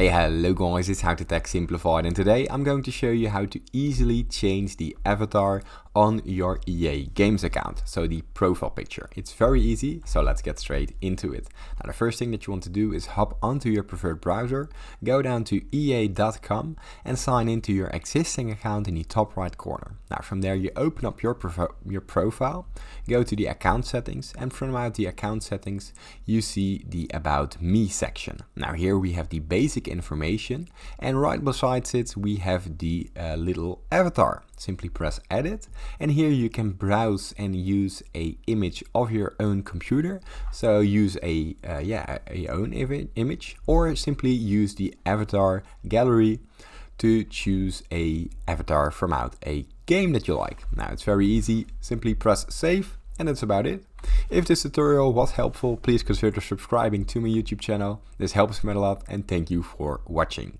Hey, hello guys, it's How to Tech Simplified, and today I'm going to show you how to easily change the avatar on your EA Games account, so the profile picture. It's very easy, so let's get straight into it. Now the first thing that you want to do is hop onto your preferred browser, go down to ea.com and sign into your existing account in the top right corner. Now from there you open up your profile, go to the account settings, and from out the account settings you see the About Me section. Now here we have the basic information, and right besides it we have the little avatar. Simply press edit, and here you can browse and use a image of your own computer. So use a own image, or simply use the avatar gallery to choose a avatar from out a game that you like. Now it's very easy, simply press save, and that's about it. If this tutorial was helpful, please consider subscribing to my YouTube channel. This helps me a lot, and thank you for watching.